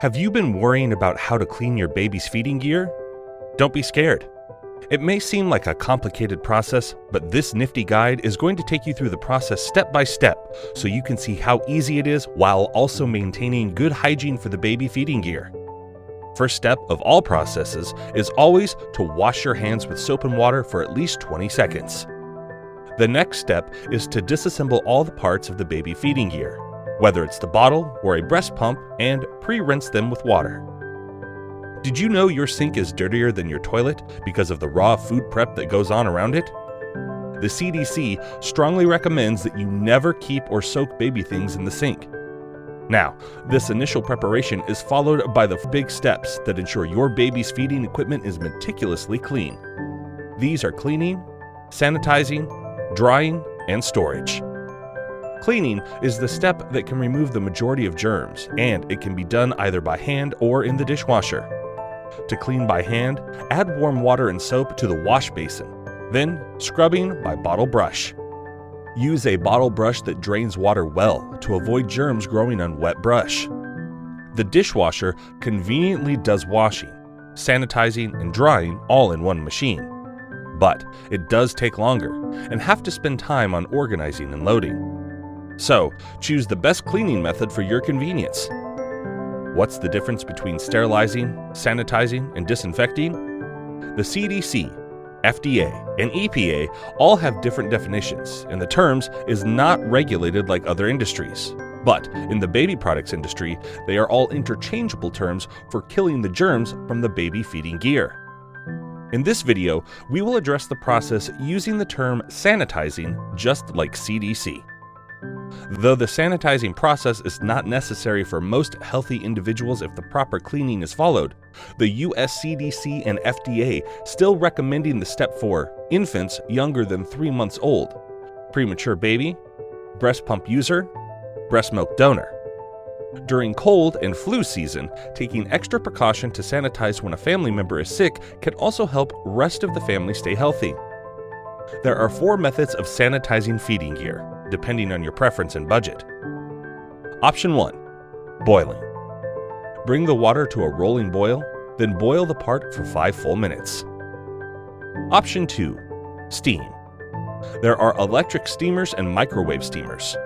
Have you been worrying about how to clean your baby's feeding gear? Don't be scared. It may seem like a complicated process, but this nifty guide is going to take you through the process step by step so you can see how easy it is while also maintaining good hygiene for the baby feeding gear. First step of all processes is always to wash your hands with soap and water for at least 20 seconds. The next step is to disassemble all the parts of the baby feeding gear, whether it's the bottle or a breast pump, and pre-rinse them with water. Did you know your sink is dirtier than your toilet because of the raw food prep that goes on around it? The CDC strongly recommends that you never keep or soak baby things in the sink. Now, this initial preparation is followed by the big steps that ensure your baby's feeding equipment is meticulously clean. These are cleaning, sanitizing, drying, and storage. Cleaning is the step that can remove the majority of germs, and it can be done either by hand or in the dishwasher. To clean by hand, add warm water and soap to the wash basin, then scrubbing by bottle brush. Use a bottle brush that drains water well to avoid germs growing on wet brush. The dishwasher conveniently does washing, sanitizing, and drying all in one machine. But it does take longer and have to spend time on organizing and loading. So, choose the best cleaning method for your convenience. What's the difference between sterilizing, sanitizing, and disinfecting? The CDC, FDA, and EPA all have different definitions, and the terms is not regulated like other industries. But in the baby products industry, they are all interchangeable terms for killing the germs from the baby feeding gear. In this video, we will address the process using the term sanitizing, just like CDC. Though the sanitizing process is not necessary for most healthy individuals if the proper cleaning is followed, the US CDC and FDA still recommending the step for infants younger than 3 months old, premature baby, breast pump user, breast milk donor. During cold and flu season, taking extra precaution to sanitize when a family member is sick can also help rest of the family stay healthy. There are 4 methods of sanitizing feeding gear, depending on your preference and budget. Option 1. Boiling. Bring the water to a rolling boil, then boil the part for 5 full minutes. Option 2. Steam. There are electric steamers and microwave steamers.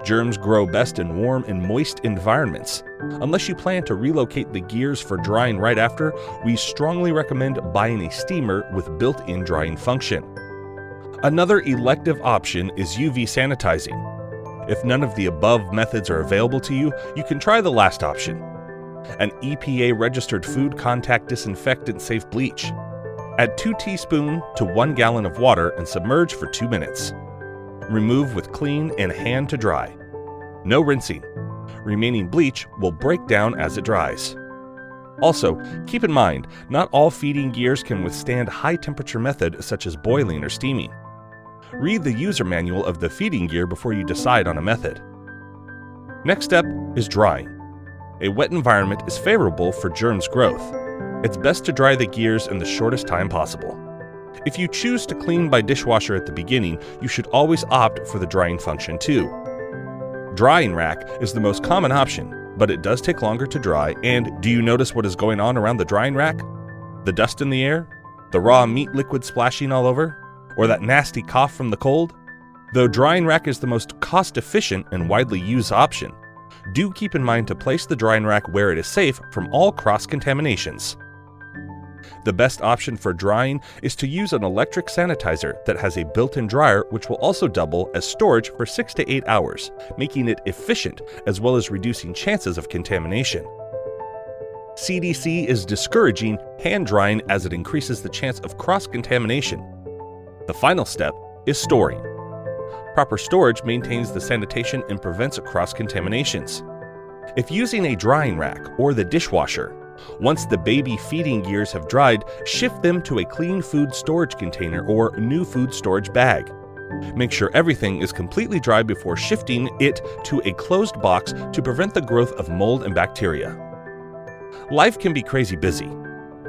Germs grow best in warm and moist environments. Unless you plan to relocate the gears for drying right after, we strongly recommend buying a steamer with built-in drying function. Another elective option is UV sanitizing. If none of the above methods are available to you, you can try the last option. An EPA-registered food contact disinfectant safe bleach. Add 2 teaspoons to 1 gallon of water and submerge for 2 minutes. Remove with clean and hand to dry. No rinsing. Remaining bleach will break down as it dries. Also, keep in mind, not all feeding gears can withstand high temperature method such as boiling or steaming. Read the user manual of the feeding gear before you decide on a method. Next step is drying. A wet environment is favorable for germs growth. It's best to dry the gears in the shortest time possible. If you choose to clean by dishwasher at the beginning, you should always opt for the drying function too. Drying rack is the most common option, but it does take longer to dry. And do you notice what is going on around the drying rack? The dust in the air? The raw meat liquid splashing all over? Or that nasty cough from the cold? Though drying rack is the most cost-efficient and widely used option, do keep in mind to place the drying rack where it is safe from all cross-contaminations. The best option for drying is to use an electric sanitizer that has a built-in dryer which will also double as storage for 6 to 8 hours, making it efficient as well as reducing chances of contamination. CDC is discouraging hand drying as it increases the chance of cross-contamination. The final step is storing. Proper storage maintains the sanitation and prevents cross-contaminations. If using a drying rack or the dishwasher, once the baby feeding gears have dried, shift them to a clean food storage container or new food storage bag. Make sure everything is completely dry before shifting it to a closed box to prevent the growth of mold and bacteria. Life can be crazy busy.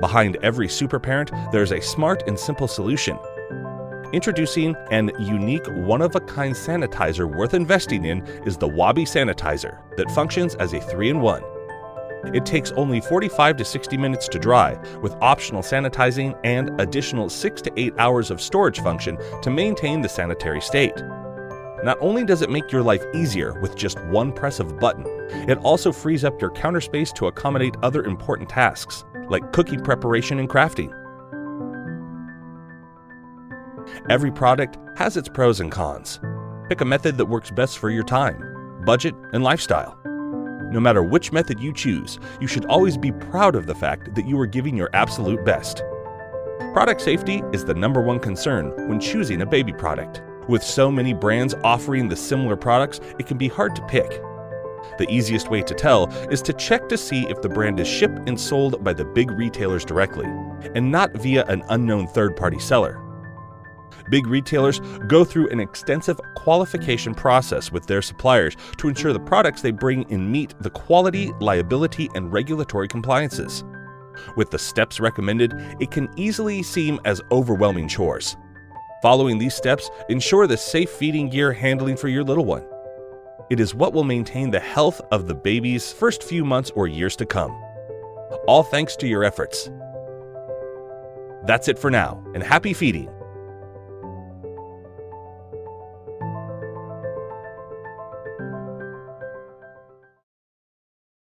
Behind every super parent, there's a smart and simple solution. Introducing an unique one-of-a-kind sanitizer worth investing in is the WABI Sanitizer that functions as a 3-in-1. It takes only 45 to 60 minutes to dry, with optional sanitizing and additional 6 to 8 hours of storage function to maintain the sanitary state. Not only does it make your life easier with just one press of a button, it also frees up your counter space to accommodate other important tasks, like cookie preparation and crafting. Every product has its pros and cons. Pick a method that works best for your time, budget, and lifestyle. No matter which method you choose, you should always be proud of the fact that you are giving your absolute best. Product safety is the #1 concern when choosing a baby product. With so many brands offering the similar products, it can be hard to pick. The easiest way to tell is to check to see if the brand is shipped and sold by the big retailers directly, and not via an unknown third-party seller. Big retailers go through an extensive qualification process with their suppliers to ensure the products they bring in meet the quality, liability, and regulatory compliances. With the steps recommended, it can easily seem as overwhelming chores. Following these steps ensure the safe feeding gear handling for your little one. It is what will maintain the health of the baby's first few months or years to come. All thanks to your efforts. That's it for now, and happy feeding!